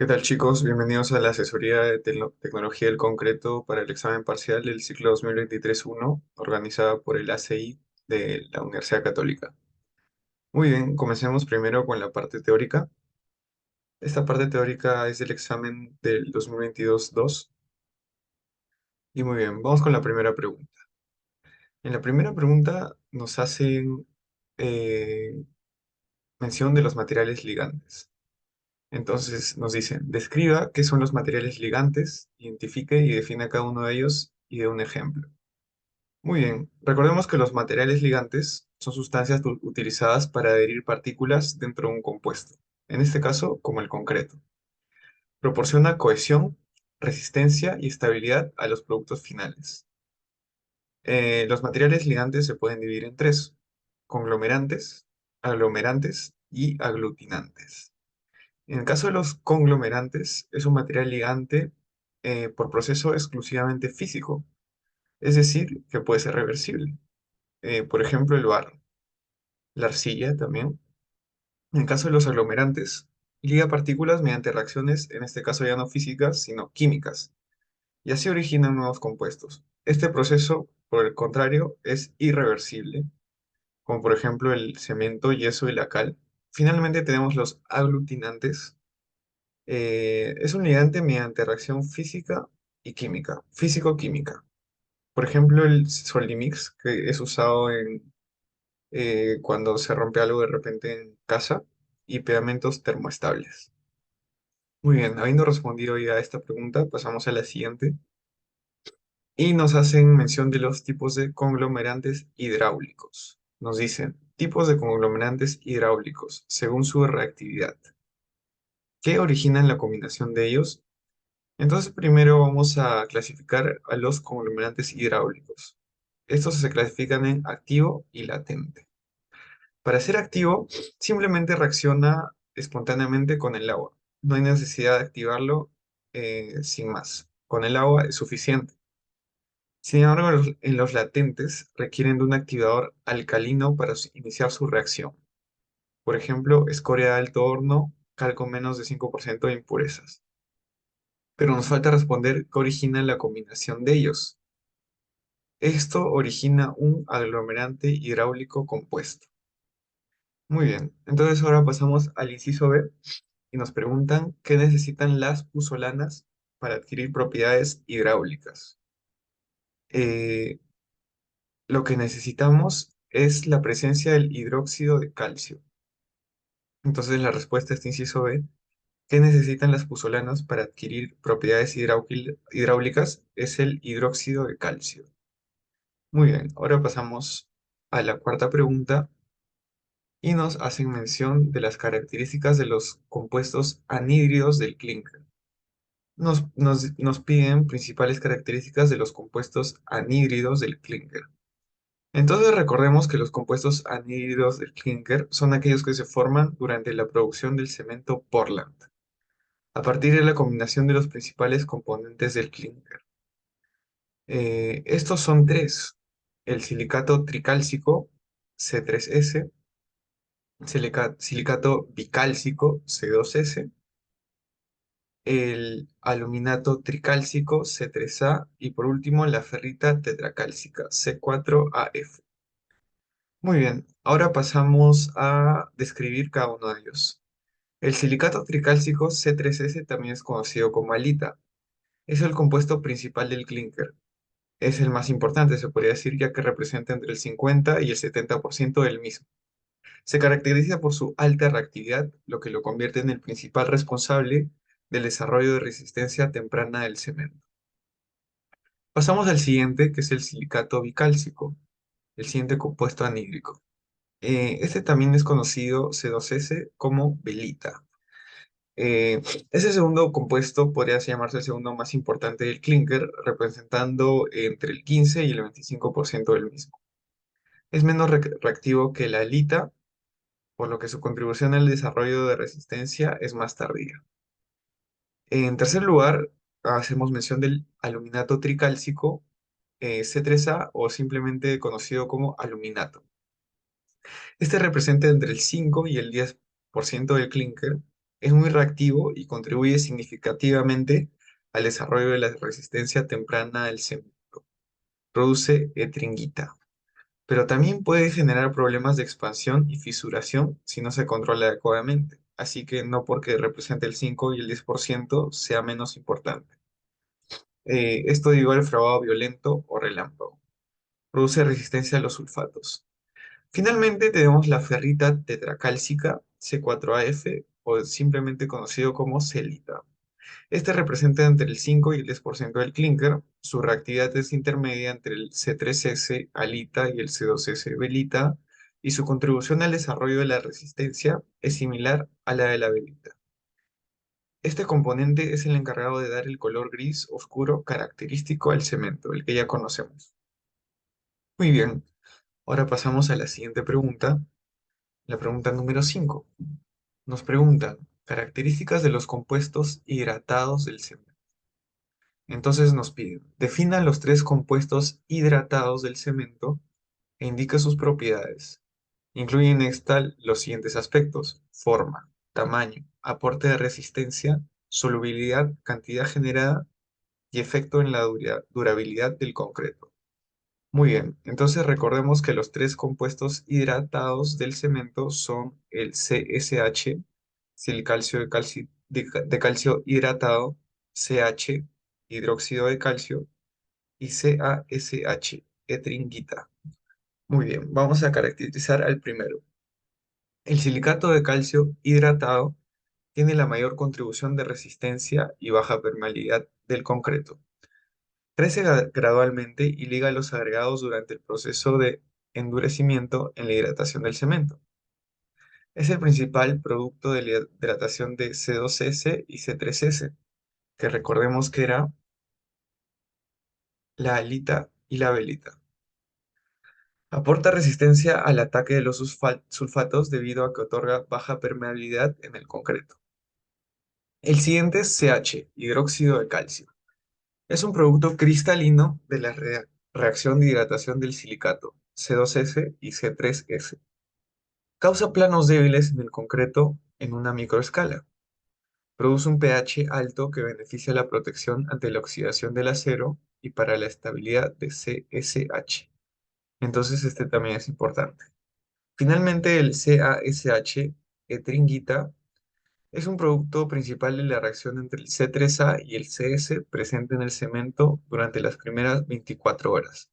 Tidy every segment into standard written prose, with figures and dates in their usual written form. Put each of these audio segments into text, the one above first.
¿Qué tal, chicos? Bienvenidos a la asesoría de tecnología del concreto para el examen parcial del ciclo 2023-1, organizada por el ACI de la Universidad Católica. Muy bien, comencemos primero con la parte teórica. Esta parte teórica es del examen del 2022-2. Y muy bien, vamos con la primera pregunta. En la primera pregunta nos hacen eh, mención de los materiales ligantes. Entonces nos dicen, describa qué son los materiales ligantes, identifique y defina cada uno de ellos y dé un ejemplo. Muy bien, recordemos que los materiales ligantes son sustancias utilizadas para adherir partículas dentro de un compuesto, en este caso como el concreto. Proporciona cohesión, resistencia y estabilidad a los productos finales. Los materiales ligantes se pueden dividir en tres: conglomerantes, aglomerantes y aglutinantes. En el caso de los conglomerantes, es un material ligante por proceso exclusivamente físico, es decir, que puede ser reversible. Por ejemplo, el barro, la arcilla también. En el caso de los aglomerantes, liga partículas mediante reacciones, en este caso ya no físicas, sino químicas, y así originan nuevos compuestos. Este proceso, por el contrario, es irreversible, como por ejemplo el cemento, yeso y la cal. Finalmente tenemos los aglutinantes. Es un ligante mediante reacción física y química, físico-química. Por ejemplo, el Soldimix, que es usado cuando se rompe algo de repente en casa, y pegamentos termoestables. Muy bien, habiendo respondido ya a esta pregunta, pasamos a la siguiente. Y nos hacen mención de los tipos de conglomerantes hidráulicos. Nos dicen, tipos de conglomerantes hidráulicos, según su reactividad. ¿Qué originan la combinación de ellos? Entonces, primero vamos a clasificar a los conglomerantes hidráulicos. Estos se clasifican en activo y latente. Para ser activo, simplemente reacciona espontáneamente con el agua. No hay necesidad de activarlo sin más. Con el agua es suficiente. Sin embargo, en los latentes requieren de un activador alcalino para iniciar su reacción. Por ejemplo, escoria de alto horno, cal con menos de 5% de impurezas. Pero nos falta responder qué origina la combinación de ellos. Esto origina un aglomerante hidráulico compuesto. Muy bien, entonces ahora pasamos al inciso B y nos preguntan qué necesitan las puzolanas para adquirir propiedades hidráulicas. Eh, lo que necesitamos es la presencia del hidróxido de calcio. Entonces la respuesta a este inciso B, ¿qué necesitan las puzolanas para adquirir propiedades hidráulicas? Es el hidróxido de calcio. Muy bien, ahora pasamos a la cuarta pregunta y nos hacen mención de las características de los compuestos anhídridos del clúster. Nos piden principales características de los compuestos anhídridos del clúster. Entonces recordemos que los compuestos anhídridos del clúster son aquellos que se forman durante la producción del cemento Portland, a partir de la combinación de los principales componentes del clúster. Estos son tres: el silicato tricálcico, C3S, silicato bicálcico, C2S, el aluminato tricálcico, C3A, y por último la ferrita tetracálcica, C4AF. Muy bien, ahora pasamos a describir cada uno de ellos. El silicato tricálcico, C3S, también es conocido como halita. Es el compuesto principal del clúster. Es el más importante, se podría decir, ya que representa entre el 50 y el 70% del mismo. Se caracteriza por su alta reactividad, lo que lo convierte en el principal responsable del desarrollo de resistencia temprana del cemento. Pasamos al siguiente, que es el silicato bicálcico, el siguiente compuesto anhídrico. Este también es conocido, C2S, como velita. Eh, Ese segundo compuesto podría llamarse el segundo más importante del clúster, representando entre el 15 y el 25% del mismo. Es menos reactivo que la halita, por lo que su contribución al desarrollo de resistencia es más tardía. En tercer lugar, hacemos mención del aluminato tricálcico, C3A, o simplemente conocido como aluminato. Este representa entre el 5 y el 10% del clúster Es muy reactivo y contribuye significativamente al desarrollo de la resistencia temprana del cemento. Produce etringita, pero también puede generar problemas de expansión y fisuración si no se controla adecuadamente. Así que no porque represente el 5 y el 10% sea menos importante. Esto igual al fragado violento o relámpago. Produce resistencia a los sulfatos. Finalmente tenemos la ferrita tetracálcica C4AF o simplemente conocido como celita. Este representa entre el 5 y el 10% del clínker. Su reactividad es intermedia entre el C3S alita y el C2S velita, y su contribución al desarrollo de la resistencia es similar a la de la velita. Este componente es el encargado de dar el color gris oscuro característico al cemento, el que ya conocemos. Muy bien, ahora pasamos a la siguiente pregunta, la pregunta número 5. Nos preguntan características de los compuestos hidratados del cemento. Entonces nos piden, defina los tres compuestos hidratados del cemento e indica sus propiedades. Incluyen en esta los siguientes aspectos: forma, tamaño, aporte de resistencia, solubilidad, cantidad generada y efecto en la durabilidad del concreto. Muy bien, entonces recordemos que los tres compuestos hidratados del cemento son el CSH, silicalcio de calcio hidratado, CH, hidróxido de calcio, y CaSH, etringita. Muy bien, vamos a caracterizar al primero. El silicato de calcio hidratado tiene la mayor contribución de resistencia y baja permeabilidad del concreto. Crece gradualmente y liga los agregados durante el proceso de endurecimiento en la hidratación del cemento. Es el principal producto de la hidratación de C2S y C3S, que recordemos que era la alita y la velita. Aporta resistencia al ataque de los sulfatos debido a que otorga baja permeabilidad en el concreto. El siguiente es CH, hidróxido de calcio. Es un producto cristalino de la reacción de hidratación del silicato, C2S y C3S. Causa planos débiles en el concreto en una microescala. Produce un pH alto que beneficia la protección ante la oxidación del acero y para la estabilidad de CSH. Entonces este también es importante. Finalmente el CaSH, etringita, es un producto principal de la reacción entre el C3A y el CS presente en el cemento durante las primeras 24 horas.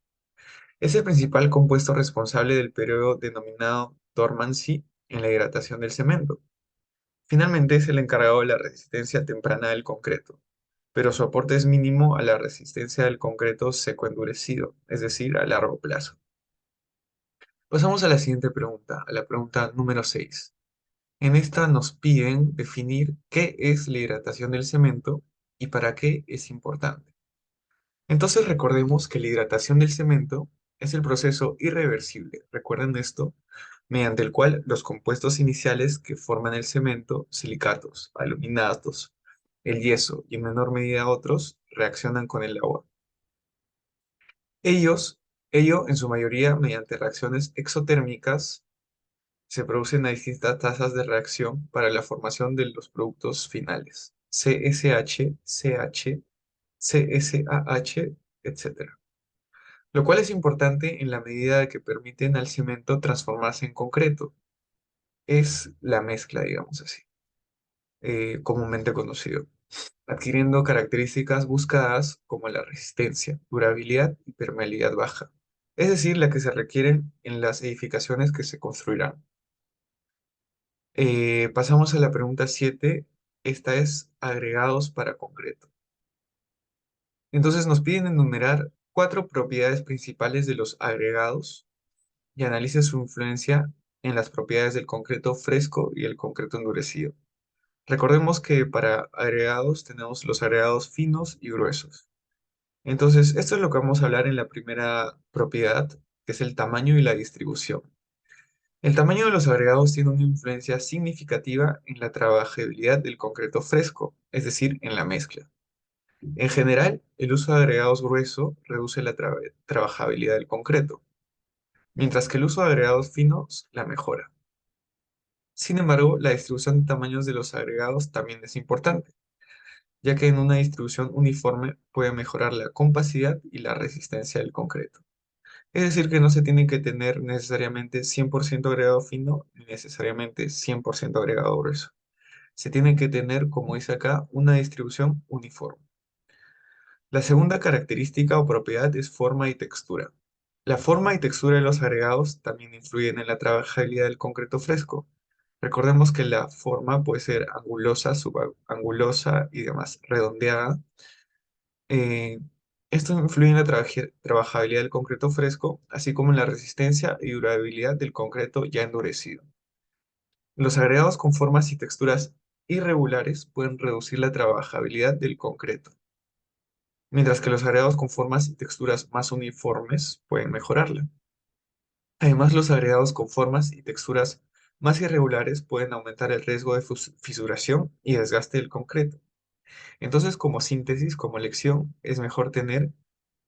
Es el principal compuesto responsable del periodo denominado dormancy en la hidratación del cemento. Finalmente es el encargado de la resistencia temprana del concreto, pero su aporte es mínimo a la resistencia del concreto seco endurecido, es decir, a largo plazo. Pasamos a la siguiente pregunta, a la pregunta número 6. En esta nos piden definir qué es la hidratación del cemento y para qué es importante. Entonces recordemos que la hidratación del cemento es el proceso irreversible, recuerden esto, mediante el cual los compuestos iniciales que forman el cemento, silicatos, aluminatos, el yeso y en menor medida otros, reaccionan con el agua. Ellos, ello en su mayoría mediante reacciones exotérmicas, se producen a distintas tasas de reacción para la formación de los productos finales, CSH, CH, CSAH, etc. Lo cual es importante en la medida de que permiten al cemento transformarse en concreto. Es la mezcla, digamos así, comúnmente conocido, adquiriendo características buscadas como la resistencia, durabilidad y permeabilidad baja, es decir, la que se requieren en las edificaciones que se construirán. Pasamos a la pregunta 7. Esta es agregados para concreto. Entonces nos piden enumerar cuatro propiedades principales de los agregados y analice su influencia en las propiedades del concreto fresco y el concreto endurecido. Recordemos que para agregados tenemos los agregados finos y gruesos. Entonces, esto es lo que vamos a hablar en la primera propiedad, que es el tamaño y la distribución. El tamaño de los agregados tiene una influencia significativa en la trabajabilidad del concreto fresco, es decir, en la mezcla. En general, el uso de agregados gruesos reduce la trabajabilidad del concreto, mientras que el uso de agregados finos la mejora. Sin embargo, la distribución de tamaños de los agregados también es importante, ya que en una distribución uniforme puede mejorar la compacidad y la resistencia del concreto. Es decir, que no se tiene que tener necesariamente 100% agregado fino ni necesariamente 100% agregado grueso. Se tiene que tener, como dice acá, una distribución uniforme. La segunda característica o propiedad es forma y textura. La forma y textura de los agregados también influyen en la trabajabilidad del concreto fresco. Recordemos que la forma puede ser angulosa, subangulosa y demás, redondeada. Eh, Esto influye en la trabajabilidad del concreto fresco, así como en la resistencia y durabilidad del concreto ya endurecido. Los agregados con formas y texturas irregulares pueden reducir la trabajabilidad del concreto, mientras que los agregados con formas y texturas más uniformes pueden mejorarla. Además, los agregados con formas y texturas más irregulares pueden aumentar el riesgo de fisuración y desgaste del concreto. Entonces, como síntesis, como lección, es mejor tener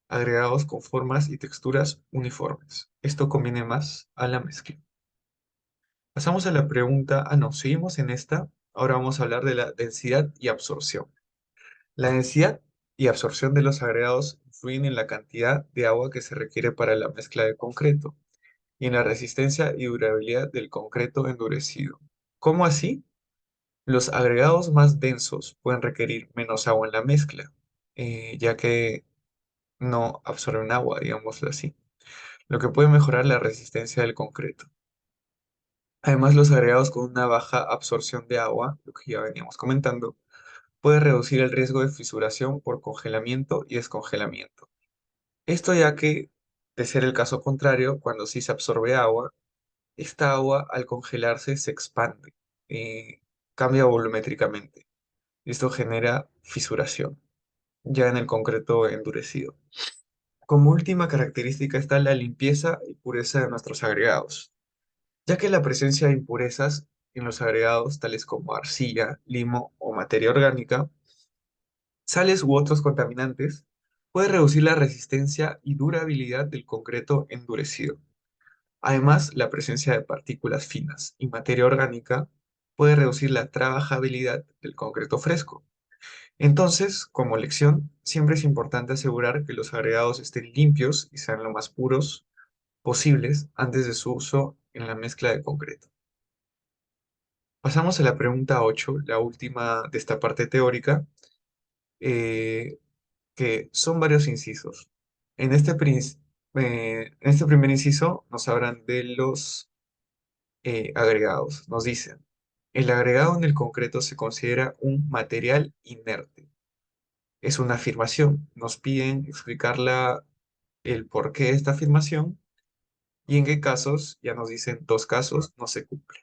agregados con formas y texturas uniformes. Esto conviene más a la mezcla. Pasamos a la pregunta, no, seguimos en esta. Ahora vamos a hablar de la densidad y absorción. La densidad y absorción de los agregados influyen en la cantidad de agua que se requiere para la mezcla de concreto y en la resistencia y durabilidad del concreto endurecido. ¿Cómo así? Los agregados más densos pueden requerir menos agua en la mezcla, ya que no absorben agua, digámoslo así, lo que puede mejorar la resistencia del concreto. Además, los agregados con una baja absorción de agua, lo que ya veníamos comentando, puede reducir el riesgo de fisuración por congelamiento y descongelamiento. Esto ya que, de ser el caso contrario, cuando sí se absorbe agua, esta agua al congelarse se expande, eh, cambia volumétricamente. Esto genera fisuración, ya en el concreto endurecido. Como última característica está la limpieza y pureza de nuestros agregados, ya que la presencia de impurezas en los agregados, tales como arcilla, limo o materia orgánica, sales u otros contaminantes, puede reducir la resistencia y durabilidad del concreto endurecido. Además, la presencia de partículas finas y materia orgánica puede reducir la trabajabilidad del concreto fresco. Entonces, como lección, siempre es importante asegurar que los agregados estén limpios y sean lo más puros posibles antes de su uso en la mezcla de concreto. Pasamos a la pregunta 8, la última de esta parte teórica, eh, que son varios incisos. En este primer inciso nos hablan de los agregados. Nos dicen, el agregado en el concreto se considera un material inerte. Es una afirmación. Nos piden explicarla el porqué de esta afirmación y en qué casos, ya nos dicen dos casos, no se cumple.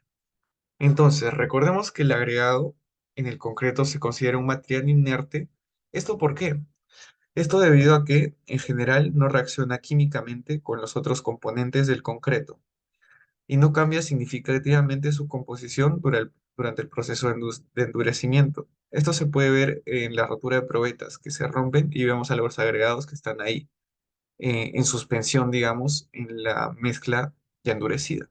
Entonces, recordemos que el agregado en el concreto se considera un material inerte. ¿Esto por qué? Esto debido a que, en general, no reacciona químicamente con los otros componentes del concreto y no cambia significativamente su composición durante el proceso de endurecimiento. Esto se puede ver en la rotura de probetas que se rompen y vemos a los agregados que están ahí en suspensión, digamos, en la mezcla ya endurecida.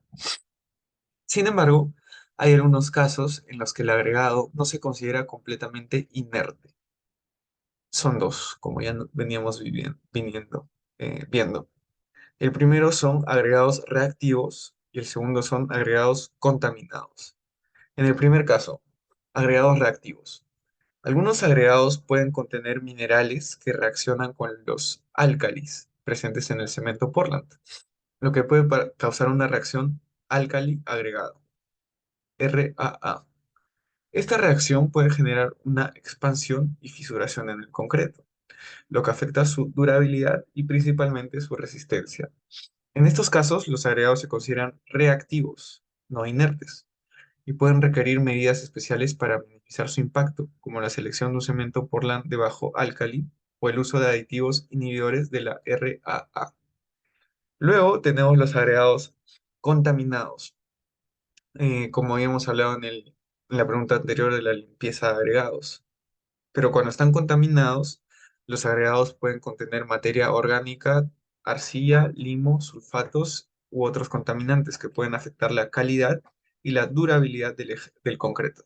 Sin embargo, hay algunos casos en los que el agregado no se considera completamente inerte. Son dos, como ya veníamos viendo. El primero son agregados reactivos y el segundo son agregados contaminados. En el primer caso, agregados reactivos. Algunos agregados pueden contener minerales que reaccionan con los álcalis presentes en el cemento Portland, lo que puede causar una reacción álcali-agregado, RAA. Esta reacción puede generar una expansión y fisuración en el concreto, lo que afecta su durabilidad y principalmente su resistencia. En estos casos, los agregados se consideran reactivos, no inertes, y pueden requerir medidas especiales para minimizar su impacto, como la selección de un cemento Portland de bajo álcali o el uso de aditivos inhibidores de la RAA. Luego tenemos los agregados contaminados, como habíamos hablado en la pregunta anterior de la limpieza de agregados. Pero cuando están contaminados, los agregados pueden contener materia orgánica, arcilla, limo, sulfatos u otros contaminantes que pueden afectar la calidad y la durabilidad del concreto.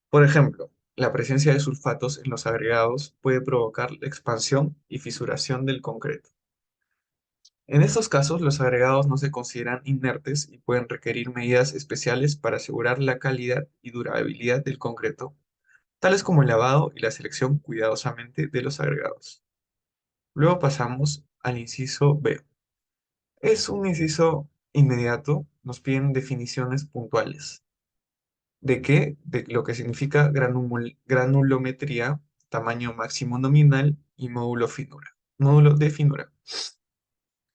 Por ejemplo, la presencia de sulfatos en los agregados puede provocar la expansión y fisuración del concreto. En estos casos, los agregados no se consideran inertes y pueden requerir medidas especiales para asegurar la calidad y durabilidad del concreto, tales como el lavado y la selección cuidadosamente de los agregados. Luego pasamos al inciso B. Es un inciso inmediato, nos piden definiciones puntuales. ¿De qué? De lo que significa granulometría, tamaño máximo nominal y módulo finura. Módulo de finura.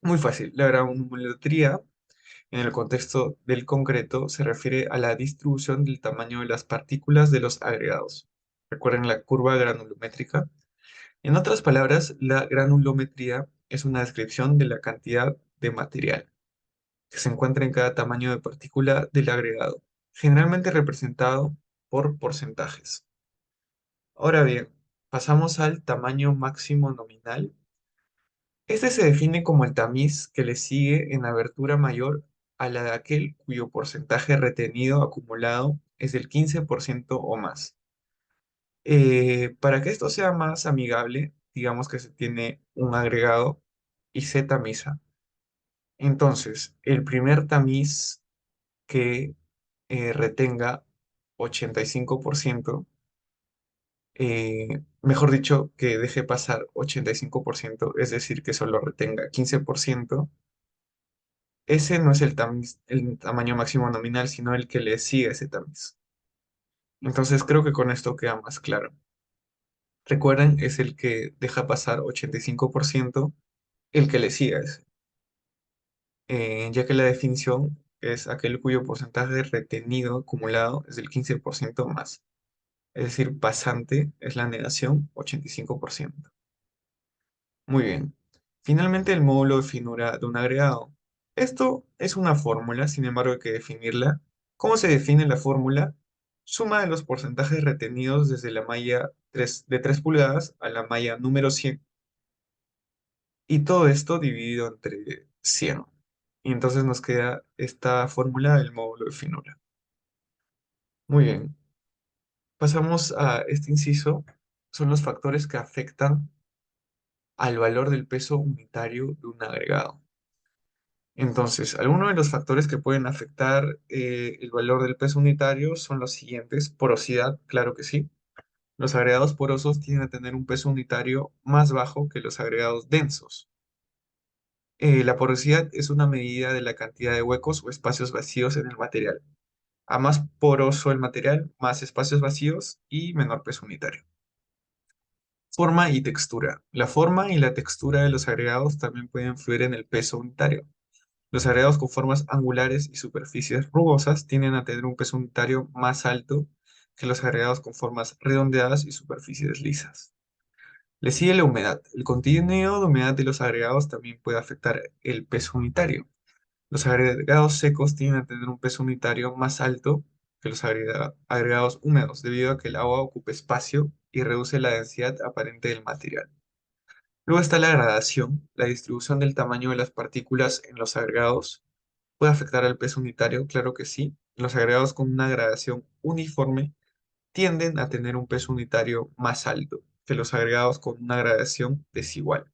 Muy fácil. La granulometría en el contexto del concreto se refiere a la distribución del tamaño de las partículas de los agregados. Recuerden la curva granulométrica. En otras palabras, la granulometría es una descripción de la cantidad de material que se encuentra en cada tamaño de partícula del agregado, generalmente representado por porcentajes. Ahora bien, pasamos al tamaño máximo nominal. Este se define como el tamiz que le sigue en abertura mayor a la de aquel cuyo porcentaje retenido acumulado es del 15% o más. Para que esto sea más amigable, digamos que se tiene un agregado y se tamiza. Entonces, el primer tamiz que retenga 85%, mejor dicho, que deje pasar 85%, es decir, que solo retenga 15%, ese no es el tamaño máximo nominal, sino el que le sigue a ese tamiz. Entonces, creo que con esto queda más claro. Recuerden, es el que deja pasar 85%, el que le sigue a ese, ya que la definición es aquel cuyo porcentaje retenido acumulado es del 15% más. Es decir, pasante es la negación, 85%. Muy bien. Finalmente, el módulo de finura de un agregado. Esto es una fórmula, sin embargo, hay que definirla. ¿Cómo se define la fórmula? Suma de los porcentajes retenidos desde la malla de 3 pulgadas a la malla número 100 y todo esto dividido entre 100. Y entonces nos queda esta fórmula del módulo de finura. Muy bien. Pasamos a este inciso. Son los factores que afectan al valor del peso unitario de un agregado. Entonces, algunos de los factores que pueden afectar el valor del peso unitario son los siguientes. Porosidad, claro que sí. Los agregados porosos tienden a tener un peso unitario más bajo que los agregados densos. La porosidad es una medida de la cantidad de huecos o espacios vacíos en el material. A más poroso el material, más espacios vacíos y menor peso unitario. Forma y textura. La forma y la textura de los agregados también pueden influir en el peso unitario. Los agregados con formas angulares y superficies rugosas tienden a tener un peso unitario más alto que los agregados con formas redondeadas y superficies lisas. Le sigue la humedad. El contenido de humedad de los agregados también puede afectar el peso unitario. Los agregados secos tienden a tener un peso unitario más alto que los agregados húmedos, debido a que el agua ocupa espacio y reduce la densidad aparente del material. Luego está la gradación. La distribución del tamaño de las partículas en los agregados puede afectar al peso unitario, claro que sí. Los agregados con una gradación uniforme tienden a tener un peso unitario más alto que los agregados con una gradación desigual.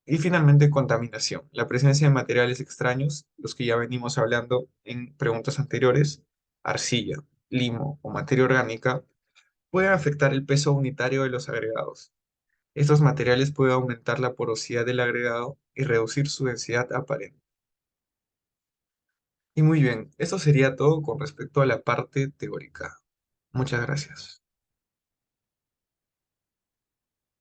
Y finalmente, contaminación. La presencia de materiales extraños, los que ya venimos hablando en preguntas anteriores, arcilla, limo o materia orgánica, pueden afectar el peso unitario de los agregados. Estos materiales pueden aumentar la porosidad del agregado y reducir su densidad aparente. Y muy bien, eso sería todo con respecto a la parte teórica. Muchas gracias.